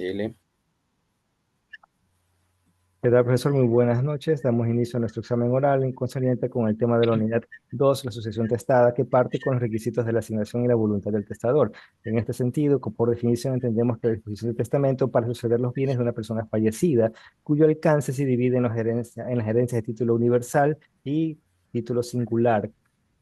Dele. ¿Qué tal, profesor? Muy buenas noches. Damos inicio a nuestro examen oral en concerniente con el tema de la unidad 2, la sucesión testada, que parte con los requisitos de la asignación y la voluntad del testador. En este sentido, por definición, entendemos que la disposición del testamento para suceder los bienes de una persona fallecida, cuyo alcance se divide en las herencias de título universal y título singular,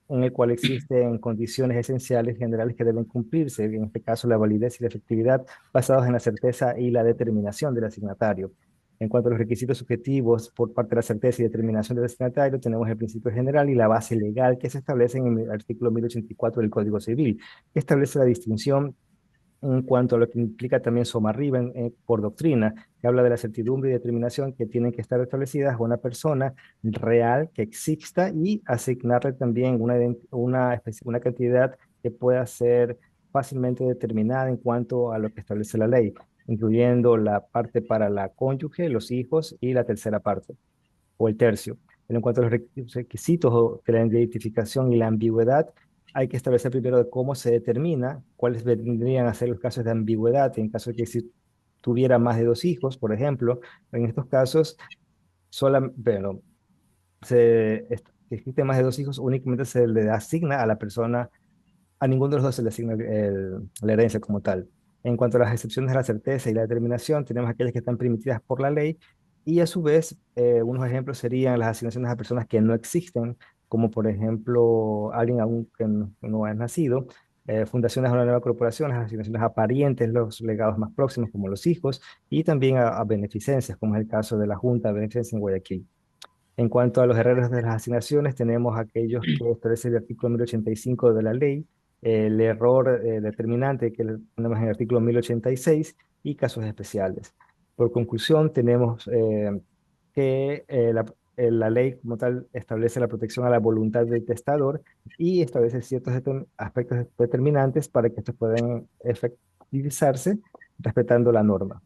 en el cual existen condiciones esenciales generales que deben cumplirse, en este caso la validez y la efectividad, basados en la certeza y la determinación del asignatario. En cuanto a los requisitos subjetivos por parte de la certeza y determinación del destinatario, tenemos el principio general y la base legal que se establece en el artículo 1084 del Código Civil, que establece la distinción en cuanto a lo que implica también Somarriba por doctrina, que habla de la certidumbre y determinación que tienen que estar establecidas a una persona real que exista y asignarle también una cantidad que pueda ser fácilmente determinada en cuanto a lo que establece la ley, incluyendo la parte para la cónyuge, los hijos y la tercera parte o el tercio. Pero en cuanto a los requisitos de la identificación y la ambigüedad, hay que establecer primero de cómo se determina cuáles vendrían a ser los casos de ambigüedad en caso de que si tuviera más de dos hijos, por ejemplo. En estos casos, bueno, si existe más de dos hijos, únicamente se le asigna a la persona, a ninguno de los dos se le asigna la herencia como tal. En cuanto a las excepciones de la certeza y la determinación, tenemos aquellas que están permitidas por la ley y a su vez unos ejemplos serían las asignaciones a personas que no existen, como por ejemplo alguien aún que no ha nacido, fundaciones de una nueva corporación, las asignaciones a parientes, los legados más próximos como los hijos y también a beneficencias, como es el caso de la Junta de Beneficencia en Guayaquil. En cuanto a los herederos de las asignaciones, tenemos aquellos que establece el artículo 1085 de la ley, el error determinante que tenemos en el artículo 1086 y casos especiales. Por conclusión, tenemos que la ley como tal establece la protección a la voluntad del testador y establece ciertos aspectos determinantes para que estos puedan efectivizarse respetando la norma.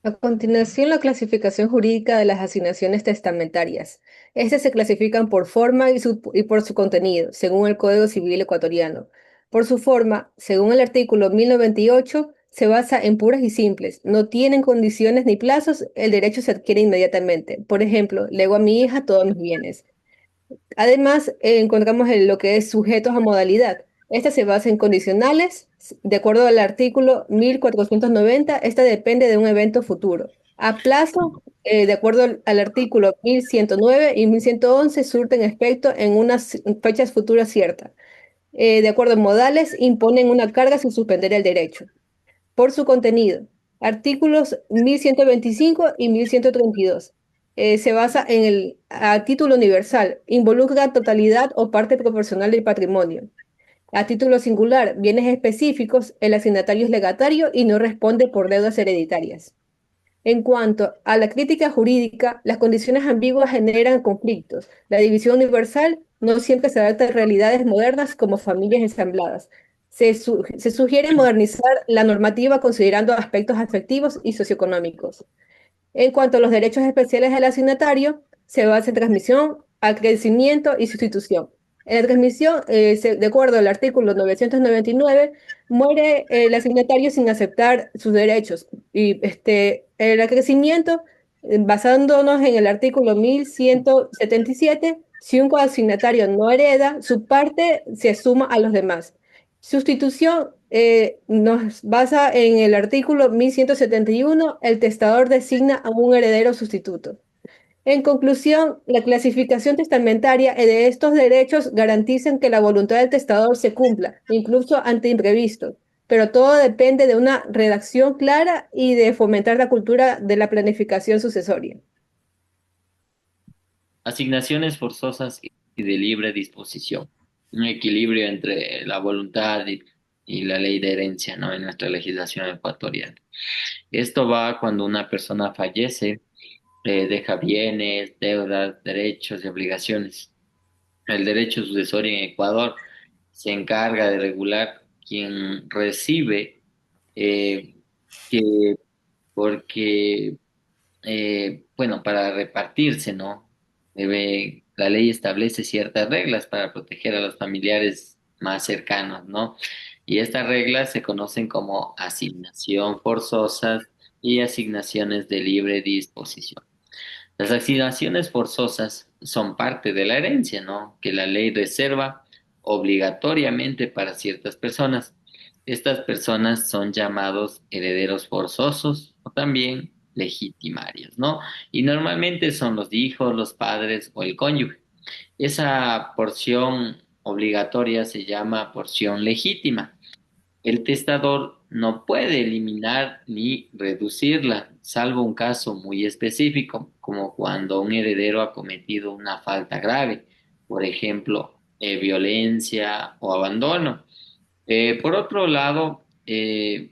A continuación, la clasificación jurídica de las asignaciones testamentarias. Estas se clasifican por forma y por su contenido, según el Código Civil ecuatoriano. Por su forma, según el artículo 1098, se basa en puras y simples. No tienen condiciones ni plazos, el derecho se adquiere inmediatamente. Por ejemplo, lego a mi hija todos mis bienes. Además, encontramos lo que es sujetos a modalidad. Esta se basa en condicionales. De acuerdo al artículo 1490, esta depende de un evento futuro. A plazo, de acuerdo al artículo 1109 y 1111, surten efecto en unas fechas futuras ciertas. De acuerdo a modales, imponen una carga sin suspender el derecho por su contenido. Artículos 1125 y 1132. Se basa en el a título universal, involucra totalidad o parte proporcional del patrimonio. A título singular, bienes específicos, el asignatario es legatario y no responde por deudas hereditarias. En cuanto a la crítica jurídica, las condiciones ambiguas generan conflictos. La división universal no siempre se adapta a realidades modernas como familias ensambladas. Se sugiere modernizar la normativa considerando aspectos afectivos y socioeconómicos. En cuanto a los derechos especiales del asignatario, se basa en transmisión, acrecimiento y sustitución. En la transmisión, de acuerdo al artículo 999, muere el asignatario sin aceptar sus derechos. Y el acrecimiento, basándonos en el artículo 1177, si un coasignatario no hereda, su parte se suma a los demás. Sustitución nos basa en el artículo 1171, el testador designa a un heredero sustituto. En conclusión, la clasificación testamentaria de estos derechos garantizan que la voluntad del testador se cumpla, incluso ante imprevistos, pero todo depende de una redacción clara y de fomentar la cultura de la planificación sucesoria. Asignaciones forzosas y de libre disposición. Un equilibrio entre la voluntad y la ley de herencia, ¿no? En nuestra legislación ecuatoriana. Esto va cuando una persona fallece, deja bienes, deudas, derechos y obligaciones. El derecho sucesorio en Ecuador se encarga de regular quien recibe, eh, que porque bueno, para repartirse, ¿no? La ley establece ciertas reglas para proteger a los familiares más cercanos, ¿no? y estas reglas se conocen como asignación forzosas y asignaciones de libre disposición. Las asignaciones forzosas son parte de la herencia, ¿no? Que la ley reserva obligatoriamente para ciertas personas. Estas personas son llamados herederos forzosos o también legitimarios, ¿no? Y normalmente son los hijos, los padres o el cónyuge. Esa porción obligatoria se llama porción legítima. El testador no puede eliminar ni reducirla, salvo un caso muy específico, como cuando un heredero ha cometido una falta grave, por ejemplo, violencia o abandono. Por otro lado, el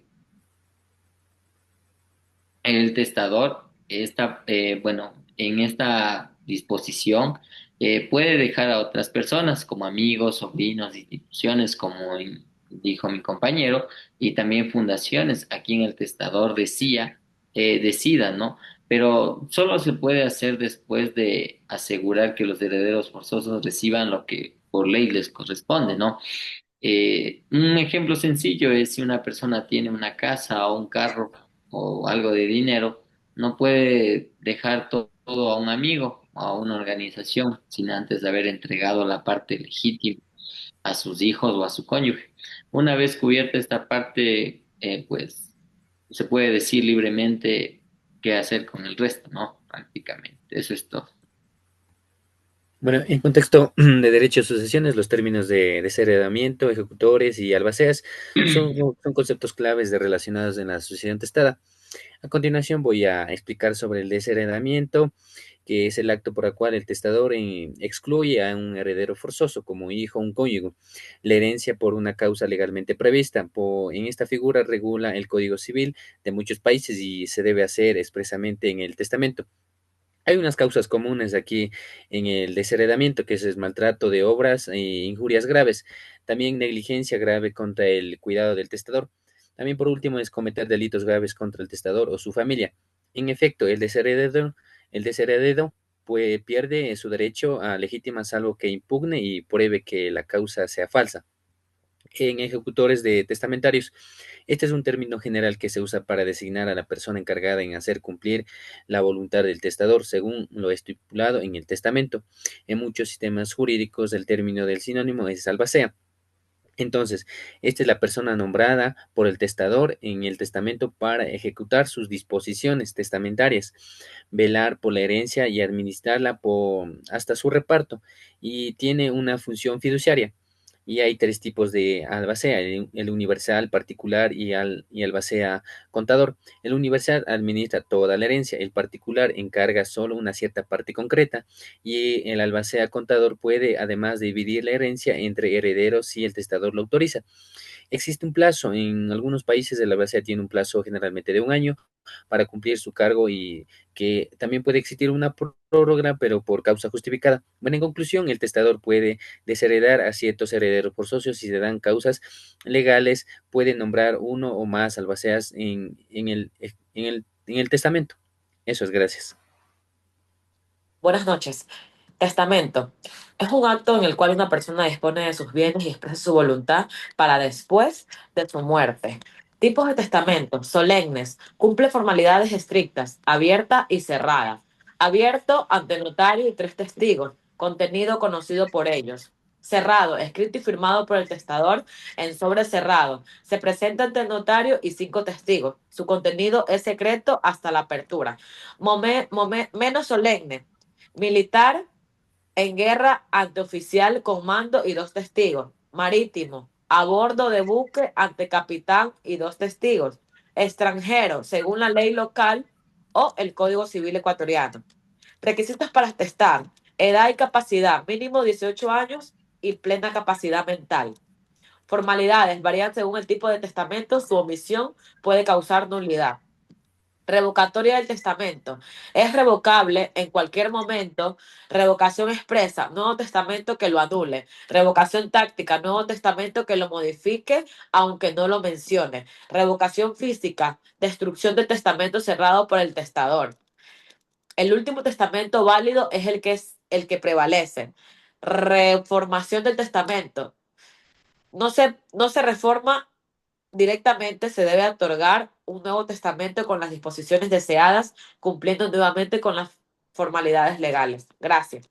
testador está, bueno, en esta disposición puede dejar a otras personas como amigos, sobrinos, instituciones, como dijo mi compañero, y también fundaciones a quien el testador decida, ¿no? Pero solo se puede hacer después de asegurar que los herederos forzosos reciban lo que por ley les corresponde, ¿no? Un ejemplo sencillo es si una persona tiene una casa o un carro o algo de dinero, no puede dejar todo a un amigo o a una organización sin antes de haber entregado la parte legítima a sus hijos o a su cónyuge. Una vez cubierta esta parte, pues se puede decir libremente qué hacer con el resto, ¿no? Prácticamente, eso es todo. Bueno, en contexto de derecho de sucesiones, los términos de desheredamiento, ejecutores y albaceas son conceptos claves relacionados en la sucesión testada. A continuación voy a explicar sobre el desheredamiento, que es el acto por el cual el testador excluye a un heredero forzoso como hijo o un cónyuge, la herencia por una causa legalmente prevista. En esta figura regula el Código Civil de muchos países y se debe hacer expresamente en el testamento. Hay unas causas comunes aquí en el desheredamiento, que es maltrato de obras e injurias graves, también negligencia grave contra el cuidado del testador. También por último es cometer delitos graves contra el testador o su familia. En efecto, el desheredado pues, pierde su derecho a legítima salvo que impugne y pruebe que la causa sea falsa. En ejecutores de testamentarios, este es un término general que se usa para designar a la persona encargada en hacer cumplir la voluntad del testador según lo estipulado en el testamento. En muchos sistemas jurídicos, el término del sinónimo es albacea. Entonces, esta es la persona nombrada por el testador en el testamento para ejecutar sus disposiciones testamentarias, velar por la herencia y administrarla hasta su reparto, y tiene una función fiduciaria. Y hay tres tipos de albacea: el universal, particular y albacea contador. El universal administra toda la herencia, el particular encarga solo una cierta parte concreta, y el albacea contador puede además dividir la herencia entre herederos si el testador lo autoriza. Existe un plazo, en algunos países el albacea tiene un plazo generalmente de un año para cumplir su cargo, y que también puede existir una prórroga, pero por causa justificada. Bueno, en conclusión, el testador puede desheredar a ciertos herederos por socios si se dan causas legales, puede nombrar uno o más albaceas en el testamento. Eso es, gracias. Buenas noches. Testamento. Es un acto en el cual una persona dispone de sus bienes y expresa su voluntad para después de su muerte. Tipos de testamento. Solemnes. Cumple formalidades estrictas, abierta y cerrada. Abierto ante notario y tres testigos. Contenido conocido por ellos. Cerrado, escrito y firmado por el testador en sobre cerrado. Se presenta ante el notario y cinco testigos. Su contenido es secreto hasta la apertura. Menos solemne. Militar en guerra ante oficial con mando y dos testigos. Marítimo, a bordo de buque ante capitán y dos testigos. Extranjero, según la ley local o el Código Civil ecuatoriano. Requisitos para testar: edad y capacidad, mínimo 18 años y plena capacidad mental. Formalidades varían según el tipo de testamento, su omisión puede causar nulidad. Revocatoria del testamento. Es revocable en cualquier momento. Revocación expresa, nuevo testamento que lo anule. Revocación táctica, nuevo testamento que lo modifique aunque no lo mencione. Revocación física, destrucción del testamento cerrado por el testador. El último testamento válido es el que prevalece. Reformación del testamento. No se reforma directamente, se debe otorgar un nuevo testamento con las disposiciones deseadas, cumpliendo nuevamente con las formalidades legales. Gracias.